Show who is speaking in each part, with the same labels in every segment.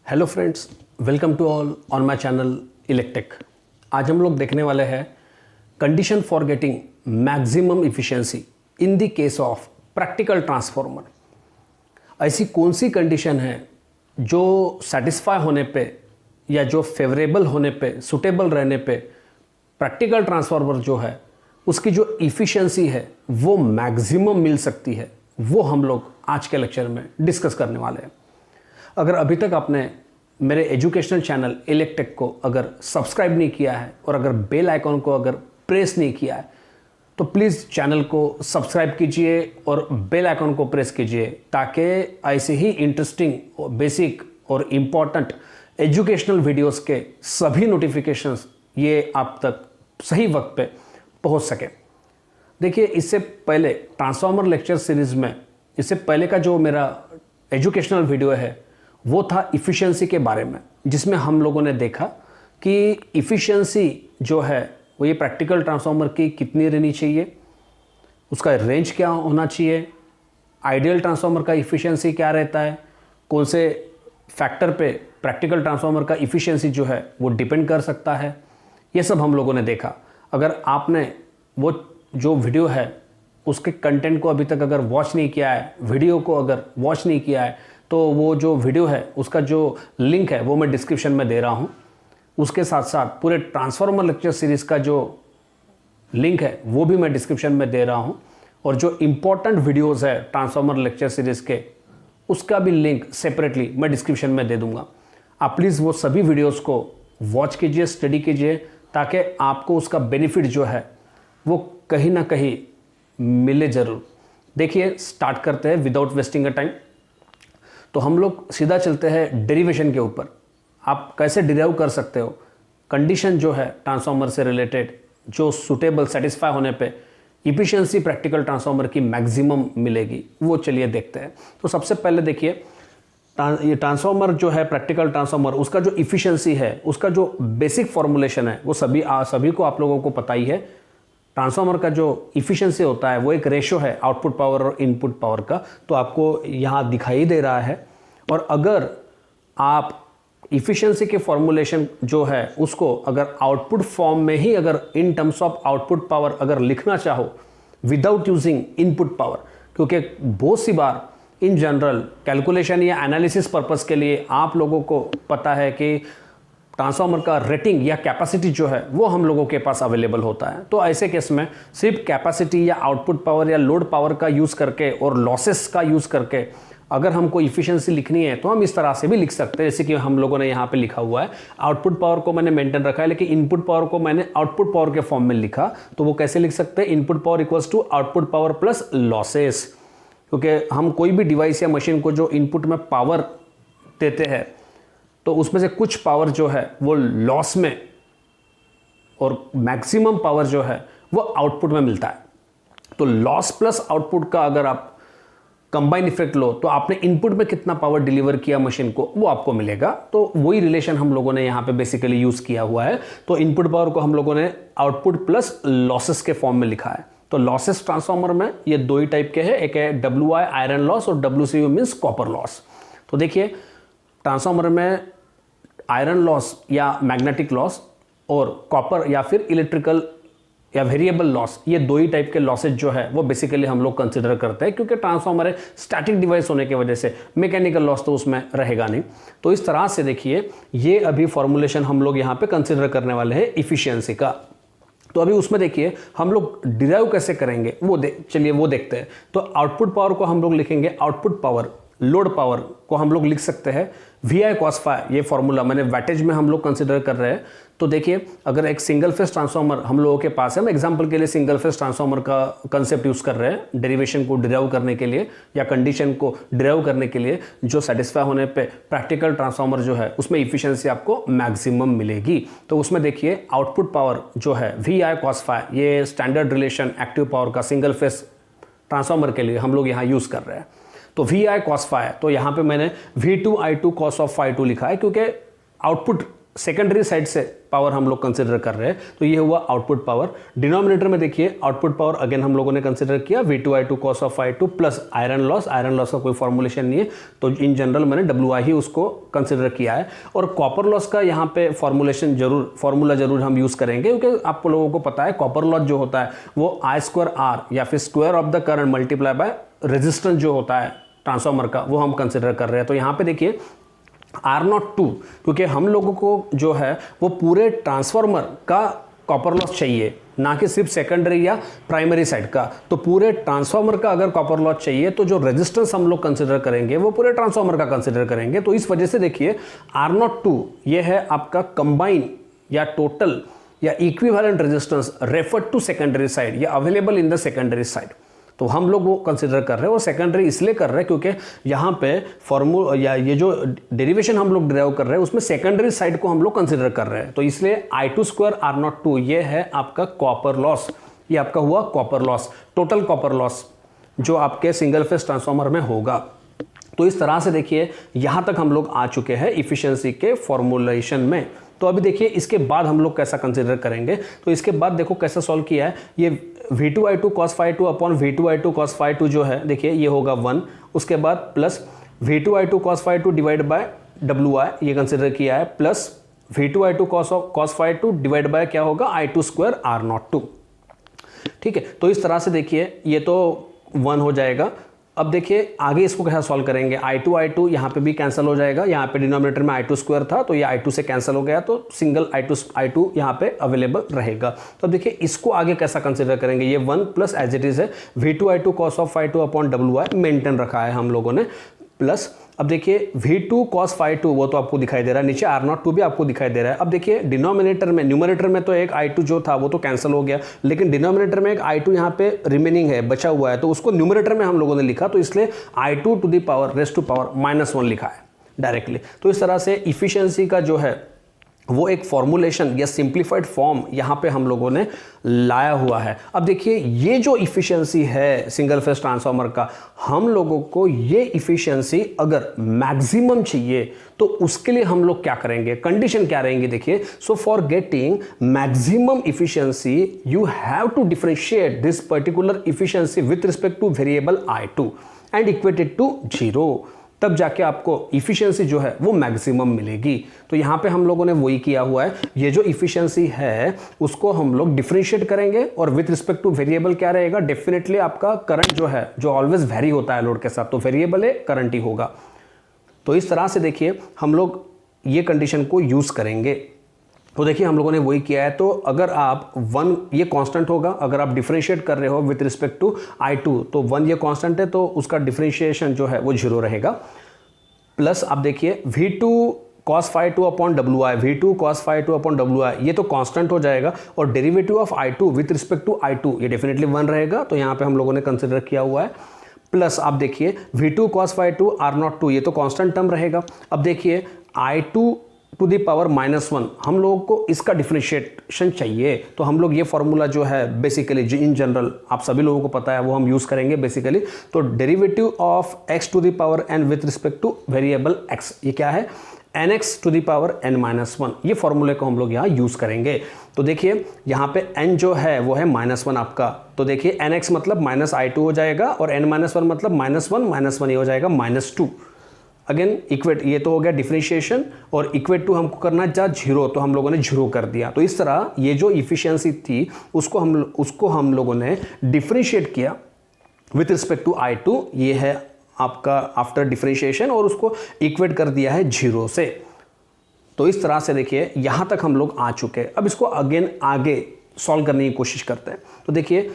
Speaker 1: Hello friends, welcome to all on my channel Electech. आज हम लोग देखने वाले हैं condition for getting maximum efficiency in the case of practical transformer. ऐसी कौन सी कंडीशन है जो सेटिस्फाई होने पे या जो फेवरेबल होने पे, सुटेबल रहने पे प्रैक्टिकल ट्रांसफॉर्मर जो है उसकी जो इफिशिएंसी है वो मैक्सिमम मिल सकती है, वो हम लोग आज के लेक्चर में डिस्कस करने वाले हैं। अगर अभी तक आपने मेरे एजुकेशनल चैनल इलेक्टेक को अगर सब्सक्राइब नहीं किया है और अगर बेल आइकॉन को अगर प्रेस नहीं किया है तो प्लीज़ चैनल को सब्सक्राइब कीजिए और बेल आइकॉन को प्रेस कीजिए, ताकि ऐसे ही इंटरेस्टिंग, बेसिक और इम्पॉर्टेंट एजुकेशनल वीडियोस के सभी नोटिफिकेशंस ये आप तक सही वक्त पे पहुंच सके। देखिए, इससे पहले ट्रांसफार्मर लेक्चर सीरीज़ में इससे पहले का जो मेरा एजुकेशनल वीडियो है वो था इफ़िशियंसी के बारे में, जिसमें हम लोगों ने देखा कि इफ़िशियंसी जो है वो ये प्रैक्टिकल ट्रांसफार्मर की कितनी रहनी चाहिए, उसका रेंज क्या होना चाहिए, आइडियल ट्रांसफार्मर का इफ़िशियंसी क्या रहता है, कौन से फैक्टर पे प्रैक्टिकल ट्रांसफार्मर का इफ़िशियंसी जो है वो डिपेंड कर सकता है, ये सब हम लोगों ने देखा। अगर आपने वो जो वीडियो है उसके कंटेंट को अभी तक अगर वॉच नहीं किया है, वीडियो को अगर वॉच नहीं किया है, तो वो जो वीडियो है उसका जो लिंक है वो मैं डिस्क्रिप्शन में दे रहा हूँ। उसके साथ साथ पूरे ट्रांसफार्मर लेक्चर सीरीज़ का जो लिंक है वो भी मैं डिस्क्रिप्शन में दे रहा हूँ, और जो इम्पोर्टेंट वीडियोज़ है ट्रांसफार्मर लेक्चर सीरीज़ के उसका भी लिंक सेपरेटली मैं डिस्क्रिप्शन में दे दूँगा। आप प्लीज़ वो सभी वीडियोज़ को वॉच कीजिए, स्टडी कीजिए, ताकि आपको उसका बेनिफिट जो है वो कहीं ना कहीं मिले ज़रूर। देखिए, स्टार्ट करते हैं विदाउट वेस्टिंग अ टाइम। तो हम लोग सीधा चलते हैं डेरिवेशन के ऊपर। आप कैसे डिराइव कर सकते हो कंडीशन जो है ट्रांसफार्मर से रिलेटेड, जो सुटेबल, सेटिस्फाई होने पे इफिशिएंसी प्रैक्टिकल ट्रांसफार्मर की मैक्सिमम मिलेगी, वो चलिए देखते हैं। तो सबसे पहले देखिए, ये ट्रांसफार्मर जो है प्रैक्टिकल ट्रांसफार्मर, उसका जो इफिशिएंसी है, उसका जो बेसिक फॉर्मूलेशन है वो सभी को आप लोगों को पता ही है। ट्रांसफार्मर का जो इफिशिएंसी होता है वो एक रेशो है आउटपुट पावर और इनपुट पावर का, तो आपको यहाँ दिखाई दे रहा है। और अगर आप इफिशिएंसी के फॉर्मूलेशन जो है उसको अगर आउटपुट फॉर्म में ही, अगर in terms of output power अगर लिखना चाहो विदाउट यूजिंग इनपुट पावर, क्योंकि बहुत सी बार इन जनरल कैलकुलेशन या एनालिसिस पर्पस के लिए आप लोगों को पता है कि ट्रांसफार्मर का रेटिंग या कैपेसिटी जो है वो हम लोगों के पास अवेलेबल होता है। तो ऐसे केस में सिर्फ कैपेसिटी या आउटपुट पावर या लोड पावर का यूज़ करके और लॉसेस का यूज़ करके अगर हमको इफिशिएंसी लिखनी है तो हम इस तरह से भी लिख सकते हैं, जैसे कि हम लोगों ने यहाँ पे लिखा हुआ है। आउटपुट पावर को मैंने मेंटेन रखा है, लेकिन इनपुट पावर को मैंने आउटपुट पावर के फॉर्म में लिखा। तो वो कैसे लिख सकते हैं? Input power equals to output power plus losses, क्योंकि हम कोई भी डिवाइस या मशीन को जो इनपुट में पावर देते हैं तो उसमें से कुछ पावर जो है वो लॉस में और मैक्सिमम पावर जो है वो आउटपुट में मिलता है। तो लॉस प्लस आउटपुट का अगर आप कंबाइन इफेक्ट लो तो आपने इनपुट में कितना पावर डिलीवर किया मशीन को वो आपको मिलेगा। तो वही रिलेशन हम लोगों ने यहाँ पे बेसिकली यूज किया हुआ है। तो इनपुट पावर को हम लोगों ने आउटपुट प्लस लॉसेस के फॉर्म में लिखा है। तो लॉसेस ट्रांसफार्मर में ये दो ही टाइप के हैं, एक है WI आयरन लॉस और WCU मीन्स कॉपर लॉस। तो देखिए, ट्रांसफार्मर में आयरन लॉस या मैग्नेटिक लॉस और कॉपर या फिर इलेक्ट्रिकल या वेरिएबल लॉस, ये दो ही टाइप के लॉसेज जो है वो बेसिकली हम लोग कंसिडर करते हैं, क्योंकि ट्रांसफार्मर है स्टैटिक डिवाइस होने की वजह से मैकेनिकल लॉस तो उसमें रहेगा नहीं। तो इस तरह से देखिए, ये अभी फॉर्मूलेशन हम लोग यहाँ पे कंसिडर करने वाले हैं इफिशियंसी का। तो अभी उसमें देखिए हम लोग डिराइव कैसे करेंगे चलिए वो देखते हैं। तो आउटपुट पावर को हम लोग लिखेंगे, आउटपुट पावर, लोड पावर को हम लोग लिख सकते हैं VI cos phi। ये फॉर्मूला मैंने वैटेज में हम लोग कंसिडर कर रहे हैं। तो देखिए, अगर एक सिंगल फेस ट्रांसफार्मर हम लोगों के पास है, हम एग्जांपल के लिए सिंगल फेस ट्रांसफार्मर का कंसेप्ट यूज कर रहे हैं डेरिवेशन को डिराइव करने के लिए या कंडीशन को डिराइव करने के लिए, जो सेटिस्फाई होने पे प्रैक्टिकल ट्रांसफार्मर जो है उसमें इफिशियंसी आपको मैक्सिमम मिलेगी। तो उसमें देखिए, आउटपुट पावर जो है VI cos phi, ये स्टैंडर्ड रिलेशन एक्टिव पावर का सिंगल फेस ट्रांसफार्मर के लिए हम लोग यहाँ यूज कर रहे हैं। तो VI cos phi, तो यहाँ पे मैंने V2I2 cos of phi 2 लिखा है, क्योंकि आउटपुट सेकेंडरी साइड से पावर हम लोग कंसिडर कर रहे हैं, तो ये हुआ आउटपुट पावर। डिनोमिनेटर में देखिए आउटपुट पावर अगेन हम लोगों ने कंसिडर किया V2I2 cos of I2 plus iron loss. Iron loss का कोई फॉर्मुलेशन नहीं है, तो इन जनरल मैंने WI ही उसको कंसिडर किया है। और कॉपर लॉस का यहाँ पे फॉर्मूला जरूर हम यूज़ करेंगे, क्योंकि आप लोगों को पता है कॉपर लॉस जो होता है वो I2R या फिर square of the current multiply by resistance जो होता है ट्रांसफार्मर का, वो हम कंसिडर कर रहे हैं। तो यहाँ पे देखिए R02, क्योंकि हम लोगों को जो है वो पूरे ट्रांसफार्मर का कॉपर लॉस चाहिए, ना कि सिर्फ सेकेंडरी या प्राइमरी साइड का। तो पूरे ट्रांसफार्मर का अगर कॉपर लॉस चाहिए तो जो रेजिस्टेंस हम लोग कंसिडर करेंगे वो पूरे ट्रांसफार्मर का कंसिडर करेंगे। तो इस वजह से देखिए R02 ये है आपका कंबाइन या टोटल या equivalent resistance referred to secondary side या available in the secondary side. तो हम लोग वो कंसिडर कर रहे हैं, और सेकेंडरी इसलिए कर रहे हैं क्योंकि यहाँ पे फॉर्मूला या ये जो डेरिवेशन हम लोग ड्राइव कर रहे हैं उसमें सेकेंडरी साइड को हम लोग कंसिडर कर रहे हैं। तो इसलिए I2² R02 ये है आपका कॉपर लॉस, ये आपका हुआ copper loss, total copper loss जो आपके सिंगल फेस ट्रांसफार्मर में होगा। तो इस तरह से देखिए यहाँ तक हम लोग आ चुके हैं इफिशियंसी के फॉर्मुलेशन में। तो अभी देखिए इसके बाद हम लोग कैसा कंसिडर करेंगे। तो इसके बाद देखो कैसा सॉल्व किया है। ये V2I2 cos ∅2 upon V2I2 cos ∅2 जो है देखिए ये होगा 1, उसके बाद plus V2I2 cos ∅2 divide by WI ये कंसिडर किया है, plus V2I2 cos ∅2 divide by क्या होगा I2² R02। ठीक है, तो इस तरह से देखिए ये तो 1 हो जाएगा। अब देखिए आगे इसको कैसा सॉल्व करेंगे। I2 यहाँ पे भी कैंसिल हो जाएगा, यहाँ पे डिनोमिनेटर में I2² था तो ये I2 से कैंसिल हो गया, तो सिंगल I2 यहाँ पे अवेलेबल रहेगा। तो अब देखिए इसको आगे कैसा कंसिडर करेंगे। ये 1 प्लस एज इट इज है V2I2 cos of ∅2 upon WI maintain रखा है हम लोगों ने, प्लस अब देखिए V2 cos ∅2 वो तो आपको दिखाई दे रहा है, नीचे R02 भी आपको दिखाई दे रहा है। अब देखिए डिनोमिनेटर में, न्यूमरेटर में तो एक I2 जो था वो तो कैंसिल हो गया, लेकिन डिनोमिनेटर में एक I2 यहाँ पे रिमेनिंग है, बचा हुआ है, तो उसको न्यूमरेटर में हम लोगों ने लिखा, तो इसलिए I2 to the power raise to power -1 लिखा है डायरेक्टली। तो इस तरह से इफिशियंसी का जो है वो एक फॉर्मुलेशन या सिंप्लीफाइड फॉर्म यहाँ पे हम लोगों ने लाया हुआ है। अब देखिए ये जो इफिशियंसी है सिंगल फेस ट्रांसफार्मर का, हम लोगों को ये इफिशियंसी अगर मैक्सिमम चाहिए तो उसके लिए हम लोग क्या करेंगे, कंडीशन क्या रहेंगी देखिए। So for getting maximum efficiency you have to differentiate this particular efficiency with respect to variable I2 and equated to 0, तब जाके आपको इफिशियंसी जो है वो मैक्सिमम मिलेगी। तो यहाँ पे हम लोगों ने वही किया हुआ है, ये जो इफिशियंसी है उसको हम लोग डिफरेंशिएट करेंगे, और विथ रिस्पेक्ट टू वेरिएबल क्या रहेगा, डेफिनेटली आपका करंट जो है जो ऑलवेज वेरी होता है लोड के साथ, तो वेरिएबल है करंट ही होगा। तो इस तरह से देखिए हम लोग ये कंडीशन को यूज करेंगे। तो देखिए हम लोगों ने वही किया है। तो अगर आप 1 ये कांस्टेंट होगा, अगर आप डिफरेंशिएट कर रहे हो विथ रिस्पेक्ट टू I2 तो 1 ये कांस्टेंट है, तो उसका डिफरेंशिएशन जो है वो 0 रहेगा। प्लस आप देखिए V2 cos ∅2 upon WI, V2 cos ∅2 upon WI ये तो कांस्टेंट हो जाएगा, और derivative of I2 with respect to I2 ये डेफिनेटली 1 रहेगा, तो यहाँ पे हम लोगों ने कंसिडर किया हुआ है। प्लस आप देखिए V2 cos ∅2 R02 ये तो कांस्टेंट टर्म रहेगा। अब देखिए I2 टू दी पावर -1 हम लोगों को इसका डिफरेंशिएशन चाहिए, तो हम लोग ये फॉर्मूला जो है बेसिकली इन जनरल आप सभी लोगों को पता है वो हम यूज़ करेंगे बेसिकली। तो derivative of x to the power n with respect to variable x ये क्या है, nx to the power n-1, ये फॉर्मूले को हम लोग यहाँ यूज़ करेंगे। तो देखिए यहाँ पे n जो है वो है -1 आपका, तो देखिए nx मतलब -I2 हो जाएगा, और n-1 मतलब -1 ये हो जाएगा -2। अगेन इक्वेट, ये तो हो गया डिफरेंशिएशन, और इक्वेट टू हमको करना था 0, तो हम लोगों ने 0 कर दिया। तो इस तरह ये जो इफिशियंसी थी उसको हम लोगों ने डिफरेंशिएट किया विथ रिस्पेक्ट टू I2, ये है आपका आफ्टर डिफरेंशिएशन, और उसको इक्वेट कर दिया है 0 से। तो इस तरह से देखिए यहाँ तक हम लोग आ चुके हैं। अब इसको अगेन आगे सॉल्व करने की कोशिश करते हैं। तो देखिए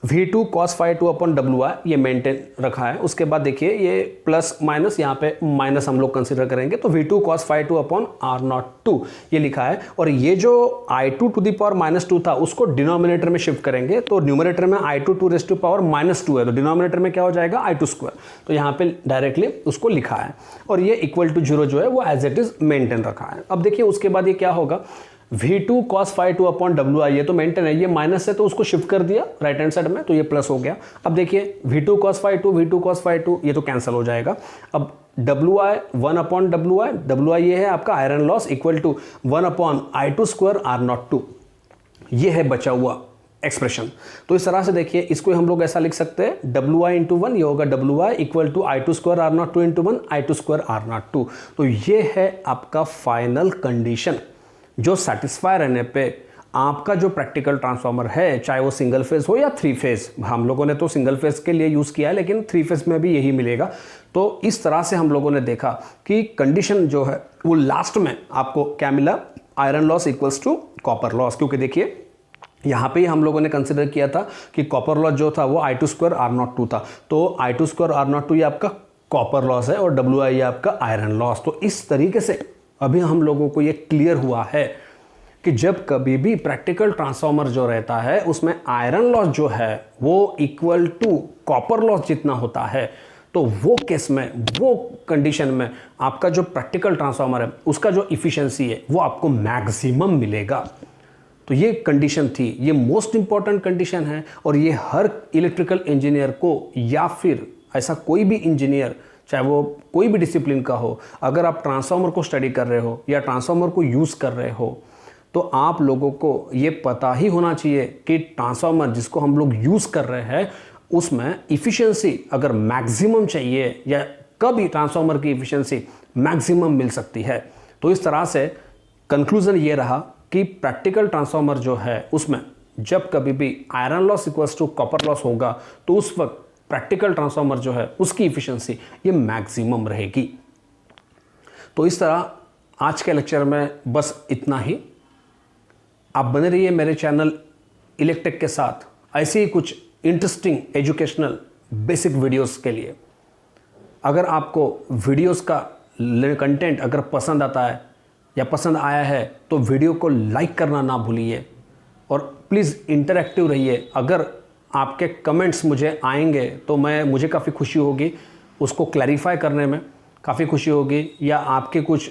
Speaker 1: V2 cos ∅2 अपॉन WI ये मेंटेन रखा है। उसके बाद देखिए ये प्लस माइनस, यहाँ पे माइनस हम लोग कंसिडर करेंगे, तो V2 cos ∅2 अपॉन R02 ये लिखा है। और ये जो I2 टू दी पावर -2 था उसको डिनोमिनेटर में शिफ्ट करेंगे, तो न्यूमरेटर में I2 to rays to power -2 है, तो डिनोमिनेटर में क्या हो जाएगा I2², तो यहाँ पे डायरेक्टली उसको लिखा है। और ये इक्वल टू 0 जो है वो एज इट इज मेंटेन रखा है। अब देखिए उसके बाद ये क्या होगा, V2 cos phi 2 upon W I, ये तो मेंटेन है, ये माइनस है तो उसको शिफ्ट कर दिया राइट हैंड साइड में तो ये प्लस हो गया। अब देखिए V2 cos phi 2 V2 cos phi 2 ये तो कैंसिल हो जाएगा। अब W I 1 upon W I ये है आपका iron loss equal to 1 upon I2 square R02, ये है बचा हुआ एक्सप्रेशन। तो इस तरह से देखिए इसको हम लोग ऐसा लिख सकते हैं डब्ल्यू आई इंटू वन, ये होगा W I equal to I2 square R02 into one I2 square R02। तो ये है आपका फाइनल कंडीशन जो सेटिस्फाई रहने पे आपका जो प्रैक्टिकल ट्रांसफार्मर है, चाहे वो सिंगल फेज हो या थ्री फेज, हम लोगों ने तो सिंगल फेज के लिए यूज़ किया है लेकिन थ्री फेज में भी यही मिलेगा। तो इस तरह से हम लोगों ने देखा कि कंडीशन जो है वो लास्ट में आपको क्या मिला, iron loss equals to copper loss, क्योंकि देखिए यहाँ पे हम लोगों ने कंसिडर किया था कि कॉपर लॉस जो था वो I2 स्क्वायर R02 था, तो I2 स्क्वायर R02 ये आपका कॉपर लॉस है और WI ये आपका आयरन लॉस। तो इस तरीके से अभी हम लोगों को ये क्लियर हुआ है कि जब कभी भी प्रैक्टिकल ट्रांसफार्मर जो रहता है उसमें आयरन लॉस जो है वो इक्वल टू कॉपर लॉस जितना होता है, तो वो केस में, वो कंडीशन में आपका जो प्रैक्टिकल ट्रांसफार्मर है उसका जो इफिशिएंसी है वो आपको मैक्सिमम मिलेगा। तो ये कंडीशन थी, ये मोस्ट इंपॉर्टेंट कंडीशन है और ये हर इलेक्ट्रिकल इंजीनियर को या फिर ऐसा कोई भी इंजीनियर, चाहे वो कोई भी डिसिप्लिन का हो, अगर आप ट्रांसफार्मर को स्टडी कर रहे हो या ट्रांसफार्मर को यूज़ कर रहे हो तो आप लोगों को ये पता ही होना चाहिए कि ट्रांसफार्मर जिसको हम लोग यूज़ कर रहे हैं उसमें इफ़िशियंसी अगर मैक्सिमम चाहिए या कभी ट्रांसफार्मर की इफ़िशियंसी मैक्सिमम मिल सकती है। तो इस तरह से कंक्लूज़न ये रहा कि प्रैक्टिकल ट्रांसफार्मर जो है उसमें जब कभी भी iron loss equals to copper loss होगा तो उस वक्त प्रैक्टिकल ट्रांसफार्मर जो है उसकी इफिशिएंसी ये मैक्सिमम रहेगी। तो इस तरह आज के लेक्चर में बस इतना ही। आप बने रहिए मेरे चैनल इलेक्टेक के साथ ऐसे ही कुछ इंटरेस्टिंग एजुकेशनल बेसिक वीडियोस के लिए। अगर आपको वीडियोस का कंटेंट अगर पसंद आता है या पसंद आया है तो वीडियो को लाइक करना ना भूलिए और प्लीज़ इंटरैक्टिव रहिए। अगर आपके कमेंट्स मुझे आएंगे तो मुझे काफ़ी खुशी होगी, उसको क्लैरिफाई करने में काफ़ी खुशी होगी, या आपके कुछ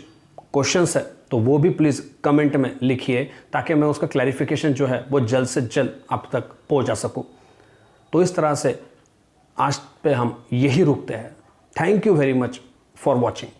Speaker 1: क्वेश्चंस है तो वो भी प्लीज़ कमेंट में लिखिए ताकि मैं उसका क्लैरिफिकेशन जो है वो जल्द से जल्द आप तक पहुंचा सकूं। तो इस तरह से आज पे हम यही रुकते हैं। Thank you very much for watching.